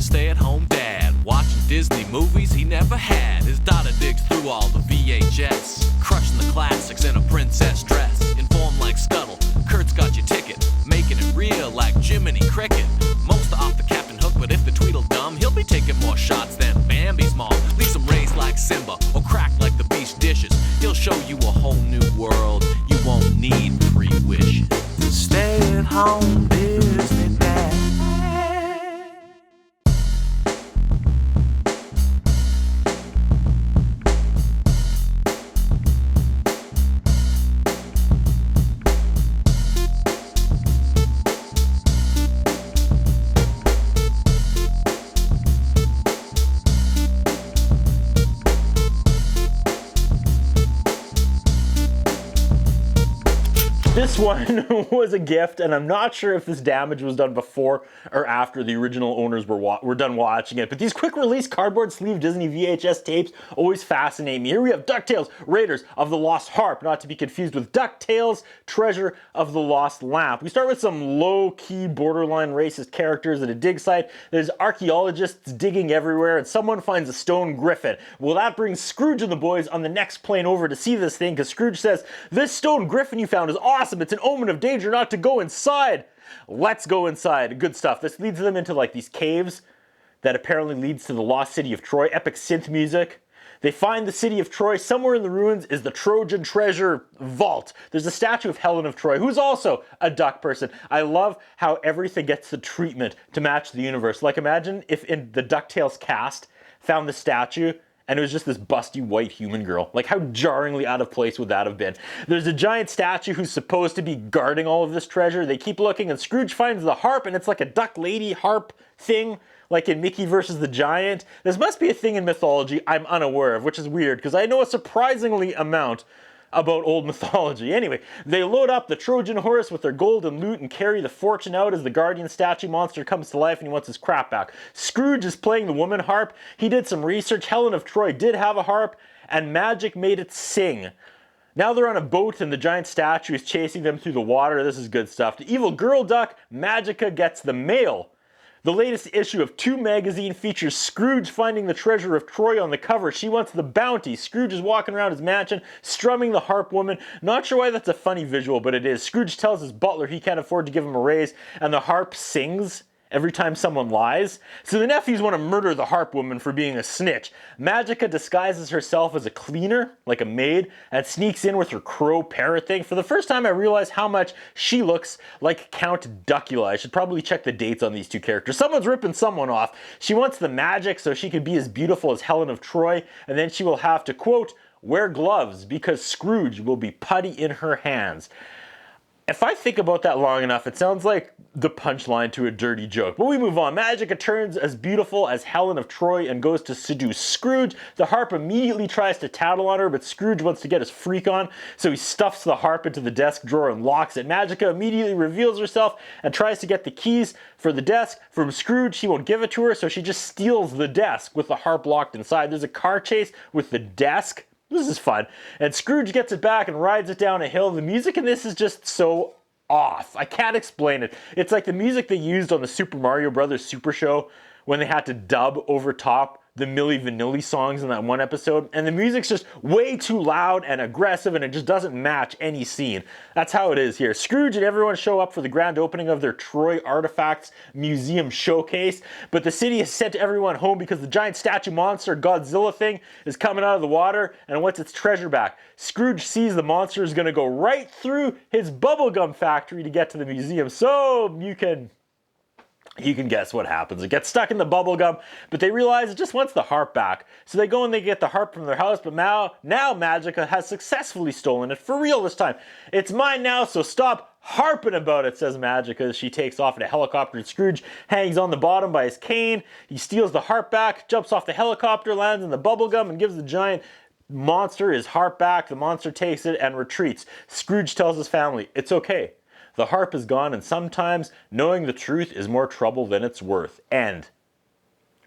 a stay-at-home dad, watching Disney movies he never had. His daughter digs through all the VHS, crushing the classics in a princess dress. Informed like Scuttle, Kurt's got your ticket, making it real like Jiminy Cricket. Most are off the Captain Hook, but if the Tweedledum, he'll be taking more shots than Bambi's mom. Leaves him raised like Simba, or cracked like the beast dishes. He'll show you a whole new world, you won't need 3 wishes. Stay at home, Disney Dad. This one was a gift, and I'm not sure if this damage was done before or after the original owners were done watching it, but these quick release cardboard sleeve Disney VHS tapes always fascinate me. Here we have DuckTales, Raiders of the Lost Harp, not to be confused with DuckTales, Treasure of the Lost Lamp. We start with some low-key, borderline racist characters at a dig site. There's archaeologists digging everywhere, and someone finds a stone griffin. Well, that brings Scrooge and the boys on the next plane over to see this thing, because Scrooge says, "This stone griffin you found is awesome. It's an omen of danger not to go inside." Let's go inside. Good stuff. This leads them into like these caves that apparently leads to the lost city of Troy. Epic synth music. They find the city of Troy. Somewhere in the ruins is the Trojan treasure vault. There's a statue of Helen of Troy, who's also a duck person. I love how everything gets the treatment to match the universe. Like imagine if in the DuckTales cast found the statue and it was just this busty white human girl. Like how jarringly out of place would that have been? There's a giant statue who's supposed to be guarding all of this treasure. They keep looking and Scrooge finds the harp, and it's like a duck lady harp thing, like in Mickey versus the Giant. This must be a thing in mythology I'm unaware of, which is weird because I know a surprisingly amount about old mythology. Anyway, they load up the Trojan horse with their golden loot and carry the fortune out as the guardian statue monster comes to life and he wants his crap back. Scrooge is playing the woman harp. He did some research. Helen of Troy did have a harp and magic made it sing. Now they're on a boat and the giant statue is chasing them through the water. This is good stuff. The evil girl duck, Magica, gets the mail. The latest issue of 2 magazine features Scrooge finding the treasure of Troy on the cover. She wants the bounty. Scrooge is walking around his mansion, strumming the harp woman. Not sure why that's a funny visual, but it is. Scrooge tells his butler he can't afford to give him a raise, and the harp sings every time someone lies. So the nephews want to murder the harp woman for being a snitch. Magica disguises herself as a cleaner, like a maid, and sneaks in with her crow parrot thing. For the first time I realized how much she looks like Count Duckula. I should probably check the dates on these 2 characters. Someone's ripping someone off. She wants the magic so she could be as beautiful as Helen of Troy, and then she will have to, quote, wear gloves because Scrooge will be putty in her hands. If I think about that long enough, it sounds like the punchline to a dirty joke. But we move on. Magica turns as beautiful as Helen of Troy and goes to seduce Scrooge. The harp immediately tries to tattle on her, but Scrooge wants to get his freak on, so he stuffs the harp into the desk drawer and locks it. Magica immediately reveals herself and tries to get the keys for the desk from Scrooge. He won't give it to her, so she just steals the desk with the harp locked inside. There's a car chase with the desk. This is fun. And Scrooge gets it back and rides it down a hill. The music in this is just so off. I can't explain it. It's like the music they used on the Super Mario Brothers Super Show when they had to dub over top the Milli Vanilli songs in that one episode, and the music's just way too loud and aggressive and it just doesn't match any scene. That's how it is here. Scrooge and everyone show up for the grand opening of their Troy Artifacts Museum showcase, but the city has sent everyone home because the giant statue monster Godzilla thing is coming out of the water and wants its treasure back. Scrooge sees the monster is going to go right through his bubblegum factory to get to the museum, so you can guess what happens. It gets stuck in the bubble gum, but they realize it just wants the harp back. So they go and they get the harp from their house, but now Magica has successfully stolen it for real this time. It's mine now, so stop harping about it, says Magica as she takes off in a helicopter, and Scrooge hangs on the bottom by his cane. He steals the harp back, jumps off the helicopter, lands in the bubble gum, and gives the giant monster his harp back. The monster takes it and retreats. Scrooge tells his family, it's okay. The harp is gone, and sometimes knowing the truth is more trouble than it's worth. End.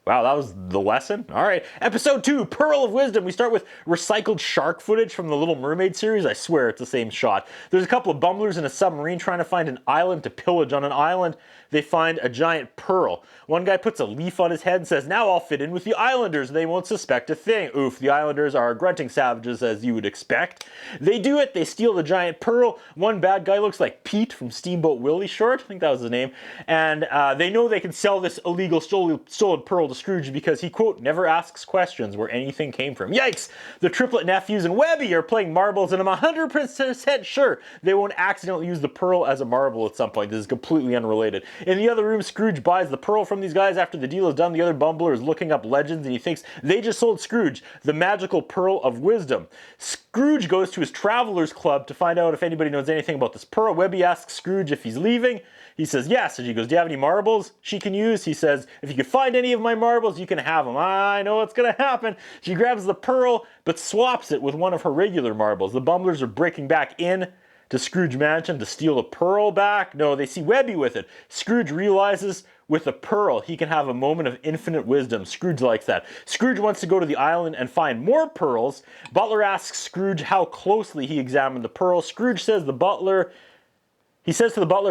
Wow, that was the lesson? All right. Episode 2, Pearl of Wisdom. We start with recycled shark footage from the Little Mermaid series. I swear it's the same shot. There's a couple of bumblers in a submarine trying to find an island to pillage. On an island, they find a giant pearl. One guy puts a leaf on his head and says, now I'll fit in with the islanders. They won't suspect a thing. Oof, the islanders are grunting savages as you would expect. They do it. They steal the giant pearl. One bad guy looks like Pete from Steamboat Willie short. I think that was his name. And they know they can sell this illegal stolen pearl to Scrooge because he, quote, never asks questions where anything came from. Yikes! The triplet nephews and Webby are playing marbles, and I'm 100% sure they won't accidentally use the pearl as a marble at some point. This is completely unrelated. In the other room, Scrooge buys the pearl from these guys. After the deal is done, the other bumbler is looking up legends, and he thinks they just sold Scrooge the magical pearl of wisdom. Scrooge goes to his travelers club to find out if anybody knows anything about this pearl. Webby asks Scrooge if he's leaving. He says yes, and she goes, do you have any marbles she can use? He says, if you can find any of my marbles, you can have them. I know what's going to happen. She grabs the pearl, but swaps it with one of her regular marbles. The bumblers are breaking back in to Scrooge Mansion to steal the pearl back. No, they see Webby with it. Scrooge realizes with the pearl, he can have a moment of infinite wisdom. Scrooge likes that. Scrooge wants to go to the island and find more pearls. Butler asks Scrooge how closely he examined the pearl. Scrooge says to the butler,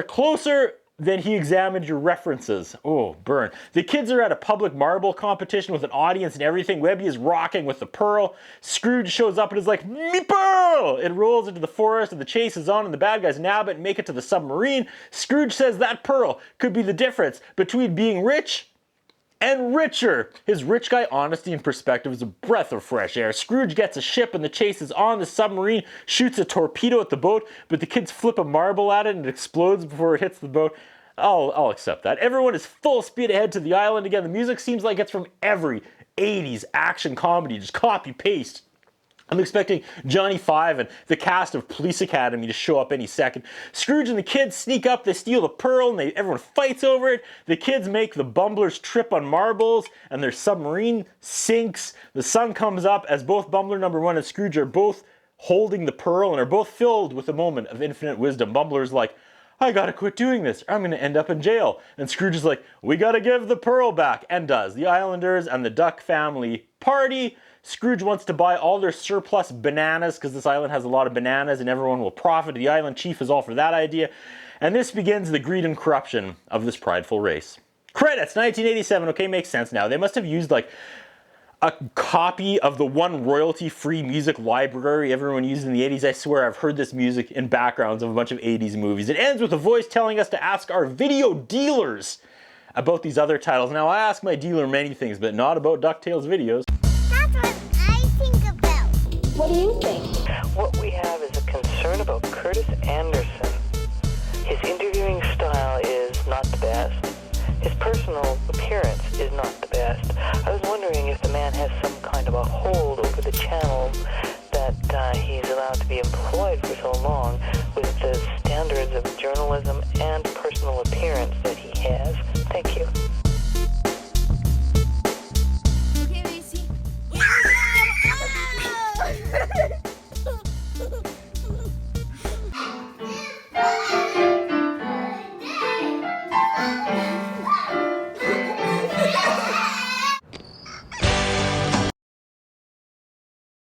closer than he examined your references. Oh, burn. The kids are at a public marble competition with an audience and everything. Webby is rocking with the pearl. Scrooge shows up and is like, me pearl! It rolls into the forest and the chase is on and the bad guys nab it and make it to the submarine. Scrooge says that pearl could be the difference between being rich and richer. His rich guy honesty and perspective is a breath of fresh air. Scrooge gets a ship and the chase is on. The submarine shoots a torpedo at the boat, but the kids flip a marble at it and it explodes before it hits the boat. I'll accept that. Everyone is full speed ahead to the island again. The music seems like it's from every 80s action comedy, just copy paste. I'm expecting Johnny Five and the cast of Police Academy to show up any second. Scrooge and the kids sneak up, they steal the pearl, and everyone fights over it. The kids make the bumblers trip on marbles, and their submarine sinks. The sun comes up as both bumbler number 1 and Scrooge are both holding the pearl and are both filled with a moment of infinite wisdom. Bumbler's like, I gotta quit doing this, or I'm gonna end up in jail. And Scrooge is like, we gotta give the pearl back, and does. The Islanders and the Duck family party. Scrooge wants to buy all their surplus bananas because this island has a lot of bananas and everyone will profit. The island chief is all for that idea. And this begins the greed and corruption of this prideful race. Credits, 1987. Okay, makes sense now. They must have used like a copy of the one royalty-free music library everyone used in the 80s. I swear I've heard this music in backgrounds of a bunch of 80s movies. It ends with a voice telling us to ask our video dealers about these other titles. Now, I ask my dealer many things, but not about DuckTales videos. That's what I think about. What do you think? What we have is a concern about Curtis Anderson. His interviewing style is not the best. His personal appearance is not the best. I was wondering if the man has some kind of a hold over the channel that he's allowed to be employed for so long with the standards of journalism and personal appearance that he has. Thank you.